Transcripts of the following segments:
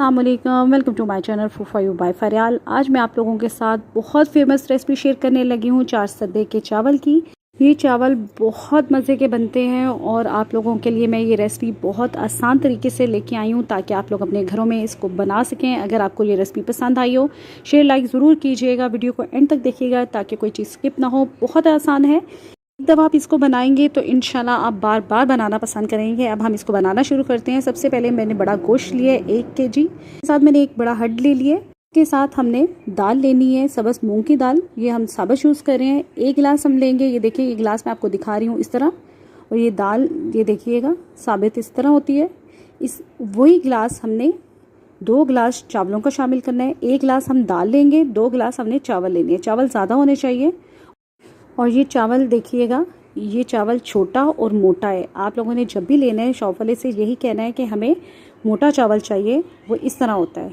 अस्सलामुअलैकुम, welcome to my channel फूफा you bye फरियाल। आज मैं आप लोगों के साथ बहुत फेमस रेसिपी शेयर करने लगी हूँ चार सदे के चावल की। ये चावल बहुत मज़े के बनते हैं और आप लोगों के लिए मैं ये रेसिपी बहुत आसान तरीके से लेके आई हूँ ताकि आप लोग अपने घरों में इसको बना सकें। अगर आपको ये रेसिपी पसंद आई हो, शेयर लाइक ज़रूर कीजिएगा, वीडियो को एंड तक देखिएगा ताकि कोई चीज़ स्किप ना हो। बहुत आसान है, जब आप इसको बनाएंगे तो इंशाल्लाह आप बार बार बनाना पसंद करेंगे। अब हम इसको बनाना शुरू करते हैं। सबसे पहले मैंने बड़ा गोश्त लिया 1 kg, साथ मैंने एक बड़ा हड्ड ले लिए। के साथ हमने दाल लेनी है, सबस मूंग की दाल, ये हम साबुत यूज़ कर रहे हैं। 1 गिलास हम लेंगे, ये देखिए ये गिलास मैं आपको दिखा रही हूँ इस तरह। और ये दाल ये देखिएगा साबित इस तरह होती है। इस वही गिलास हमने 2 गिलास चावलों का शामिल करना है। 1 गिलास हम दाल लेंगे, 2 गिलास हमने चावल लेने हैं। चावल ज़्यादा होने चाहिए। और ये चावल देखिएगा, ये चावल छोटा और मोटा है। आप लोगों ने जब भी लेना है शॉप वाले से यही कहना है कि हमें मोटा चावल चाहिए, वो इस तरह होता है।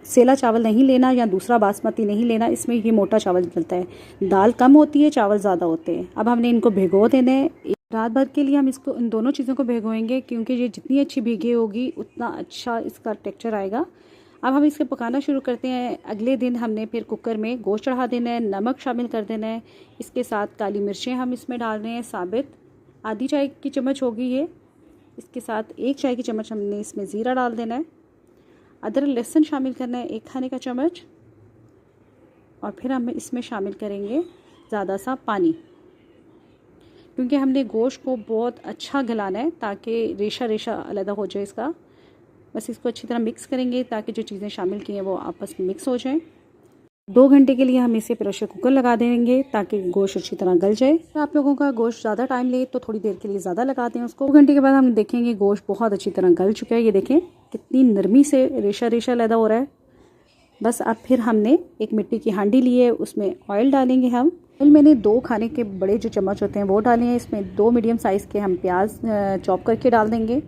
सेला चावल नहीं लेना या दूसरा बासमती नहीं लेना, इसमें ये मोटा चावल चलता है। दाल कम होती है, चावल ज़्यादा होते हैं। अब हमने इनको भिगो देना है। रात भर के लिए हम इसको इन दोनों चीज़ों को भिगोएंगे क्योंकि ये जितनी अच्छी भीगी होगी उतना अच्छा इसका टेक्सचर आएगा। अब हम इसको पकाना शुरू करते हैं। अगले दिन हमने फिर कुकर में गोश्त चढ़ा देना है, नमक शामिल कर देना है। इसके साथ काली मिर्चें हम इसमें डाल रहे हैं साबित, आधी चाय की चम्मच होगी ये। इसके साथ 1 चाय की चम्मच हमने इसमें ज़ीरा डाल देना है। अदरक लहसुन शामिल करना है 1 खाने का चम्मच। और फिर हम इसमें शामिल करेंगे ज़्यादा सा पानी, क्योंकि हमने गोश्त को बहुत अच्छा गलाना है ताकि रेशा रेशा अलग हो जाए इसका। बस इसको अच्छी तरह मिक्स करेंगे ताकि जो चीज़ें शामिल की हैं वो आपस में मिक्स हो जाएं। 2 घंटे के लिए हम इसे प्रेशर कुकर लगा देंगे ताकि गोश्त अच्छी तरह गल जाए। तो आप लोगों का गोश्त ज़्यादा टाइम ले तो थोड़ी देर के लिए ज़्यादा लगाते हैं उसको। 2 घंटे के बाद हम देखेंगे गोश्त बहुत अच्छी तरह गल चुका है। ये देखें कितनी नरमी से रेशा रेशा लैदा हो रहा है। बस अब फिर हमने एक मिट्टी की हांडी ली है, उसमें ऑयल डालेंगे हम। ऑयल मैंने 2 खाने के बड़े जो चम्मच होते हैं वो डाले हैं। इसमें 2 मीडियम साइज़ के हम प्याज चॉप करके डाल देंगे।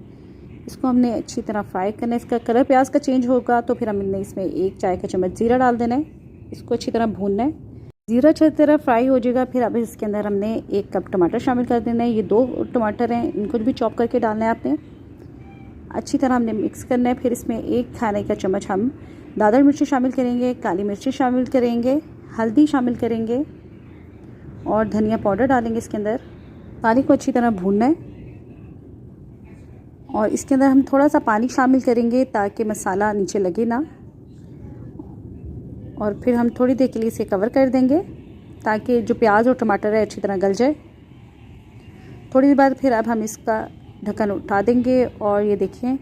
इसको हमने अच्छी तरह फ्राई करना है। इसका कलर प्याज का चेंज होगा तो फिर हमने इसमें 1 चाय का चम्मच ज़ीरा डाल देना है। इसको अच्छी तरह भूनना है। ज़ीरा अच्छी तरह फ्राई हो जाएगा। फिर अब इसके अंदर हमने 1 कप टमाटर शामिल कर देना है। ये 2 टमाटर हैं, इनको भी चॉप करके डालना है आपने। अच्छी तरह हमने मिक्स करना है। फिर इसमें 1 खाने का चम्मच हम दादर मिर्ची शामिल करेंगे, काली मिर्ची शामिल करेंगे, हल्दी शामिल करेंगे और धनिया पाउडर डालेंगे इसके अंदर। पानी को अच्छी तरह भूनना है और इसके अंदर हम थोड़ा सा पानी शामिल करेंगे ताकि मसाला नीचे लगे ना। और फिर हम थोड़ी देर के लिए इसे कवर कर देंगे ताकि जो प्याज और टमाटर है अच्छी तरह गल जाए। थोड़ी देर बाद फिर अब हम इसका ढक्कन उठा देंगे और ये देखिए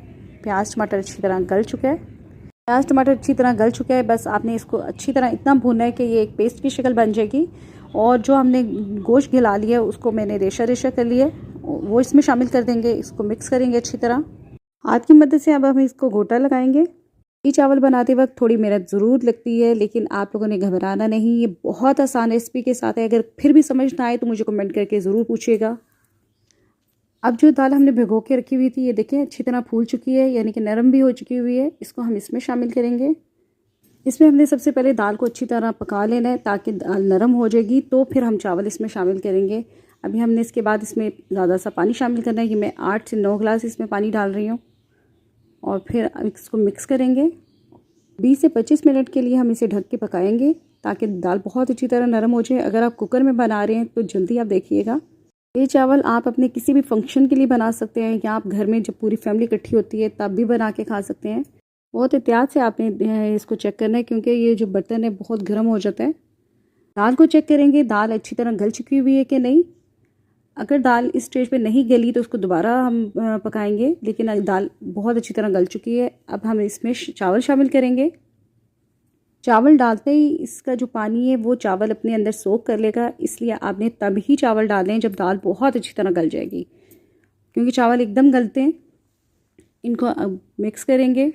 प्याज टमाटर अच्छी तरह गल चुका है। प्याज टमाटर अच्छी तरह गल चुका है। बस आपने इसको अच्छी तरह इतना भूनना है कि ये एक पेस्ट की शक्ल बन जाएगी। और जो हमने गोश्त घिला लिया उसको मैंने रेशा रेशा कर लिया, वो इसमें शामिल कर देंगे। इसको मिक्स करेंगे अच्छी तरह हाथ की मदद से। अब हम इसको गोटा लगाएंगे। ये चावल बनाते वक्त थोड़ी मेहनत ज़रूर लगती है, लेकिन आप लोगों ने घबराना नहीं। ये बहुत आसान रेसिपी के साथ है। अगर फिर भी समझ ना आए तो मुझे कमेंट करके ज़रूर पूछिएगा। अब जो दाल हमने भिगो के रखी हुई थी ये देखिए अच्छी तरह फूल चुकी है, यानी कि नरम भी हो चुकी हुई है। इसको हम इसमें शामिल करेंगे। इसमें हमने सबसे पहले दाल को अच्छी तरह पका लेना है ताकि दाल नरम हो जाएगी, तो फिर हम चावल इसमें शामिल करेंगे। अभी हमने इसके बाद इसमें ज़्यादा सा पानी शामिल करना है कि मैं 8 से 9 गिलास इसमें पानी डाल रही हूँ। और फिर इसको मिक्स करेंगे। 20 से 25 मिनट के लिए हम इसे ढक के पकाएंगे ताकि दाल बहुत अच्छी तरह नरम हो जाए। अगर आप कुकर में बना रहे हैं तो जल्दी आप देखिएगा। ये चावल आप अपने किसी भी फंक्शन के लिए बना सकते हैं या आप घर में जब पूरी फैमिली इकट्ठी होती है तब भी बना के खा सकते हैं। बहुत एहतियात से आपने इसको चेक करना है क्योंकि ये जो बर्तन है बहुत गर्म हो जाता है। दाल को चेक करेंगे दाल अच्छी तरह गल चुकी हुई है कि नहीं। अगर दाल इस स्टेज पे नहीं गली तो उसको दोबारा हम पकाएंगे, लेकिन दाल बहुत अच्छी तरह गल चुकी है। अब हम इसमें चावल शामिल करेंगे। चावल डालते ही इसका जो पानी है वो चावल अपने अंदर सोख कर लेगा, इसलिए आपने तब ही चावल डालें जब दाल बहुत अच्छी तरह गल जाएगी, क्योंकि चावल एकदम गलते हैं। इनको अब मिक्स करेंगे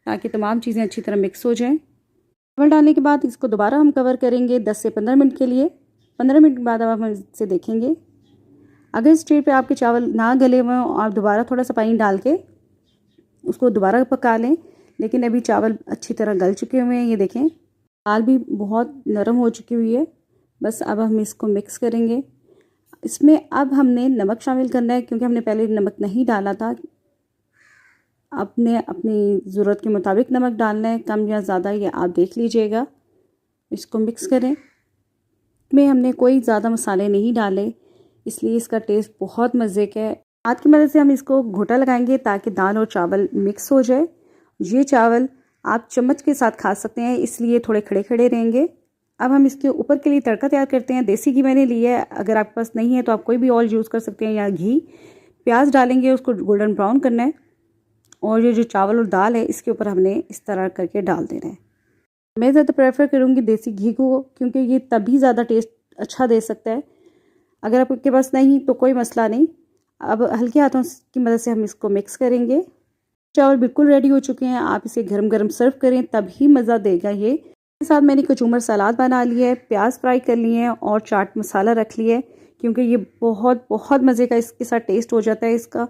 ताकि तमाम चीज़ें अच्छी तरह मिक्स हो जाएं। चावल डालने के बाद इसको दोबारा हम कवर करेंगे 10 से 15 मिनट के लिए। 15 मिनट के बाद अब हम इसे देखेंगे। अगर इस स्टेज पे आपके चावल ना गले हुए हों आप दोबारा थोड़ा सा पानी डाल के उसको दोबारा पका लें, लेकिन अभी चावल अच्छी तरह गल चुके हुए हैं। ये देखें दाल भी बहुत नरम हो चुकी हुई है। बस अब हम इसको मिक्स करेंगे। इसमें अब हमने नमक शामिल करना है क्योंकि हमने पहले नमक नहीं डाला था। आपने अपनी ज़रूरत के मुताबिक नमक डालना है, कम या ज़्यादा ये आप देख लीजिएगा। इसको मिक्स करें। में हमने कोई ज़्यादा मसाले नहीं डाले, इसलिए इसका टेस्ट बहुत मज़े का है। हाथ की मदद से हम इसको घोटा लगाएंगे ताकि दाल और चावल मिक्स हो जाए। ये चावल आप चम्मच के साथ खा सकते हैं, इसलिए थोड़े खड़े खड़े रहेंगे। अब हम इसके ऊपर के लिए तड़का तैयार करते हैं। देसी घी मैंने लिया है, अगर आपके पास नहीं है तो आप कोई भी ऑयल यूज़ कर सकते हैं या घी। प्याज डालेंगे, उसको गोल्डन ब्राउन करना है और ये जो चावल और दाल है इसके ऊपर हमने इस तरह करके डाल देना है। मैं ज़्यादा प्रेफर करूँगी देसी घी को, क्योंकि ये तभी ज़्यादा टेस्ट अच्छा दे सकता है। अगर आपके पास नहीं तो कोई मसला नहीं। अब हल्के हाथों की मदद से हम इसको मिक्स करेंगे। चावल बिल्कुल रेडी हो चुके हैं, आप इसे गरम गरम सर्व करें तभी मज़ा देगा ये। इसके साथ मैंने कचूमर सलाद बना लिया है, प्याज फ्राई कर लिए हैं और चाट मसाला रख लिया है, क्योंकि ये बहुत बहुत मज़े का इसके साथ टेस्ट हो जाता है इसका।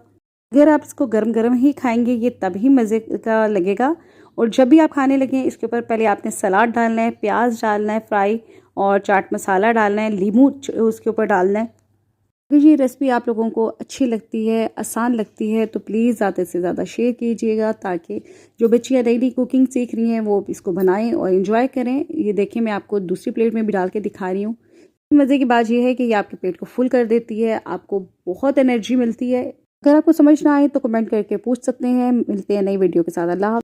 अगर आप इसको गरम गरम ही खाएंगे ये तभी मज़े का लगेगा। और जब भी आप खाने लगें इसके ऊपर पहले आपने सलाद डालना है, प्याज डालना है फ्राई और चाट मसाला डालना है, नींबू उसके ऊपर डालना है। अगर ये रेसिपी आप लोगों को अच्छी लगती है, आसान लगती है तो प्लीज़ ज़्यादा से ज़्यादा शेयर कीजिएगा, ताकि जो बच्चियाँ नई नई कुकिंग सीख रही हैं वो इसको बनाएं और इन्जॉय करें। ये देखिए मैं आपको दूसरी प्लेट में भी डाल के दिखा रही हूँ। मज़े की बात यह है कि ये आपके पेट को फुल कर देती है, आपको बहुत एनर्जी मिलती है। अगर आपको समझ ना आए तो कमेंट करके पूछ सकते हैं। मिलते हैं नई वीडियो के साथ। अल्लाह।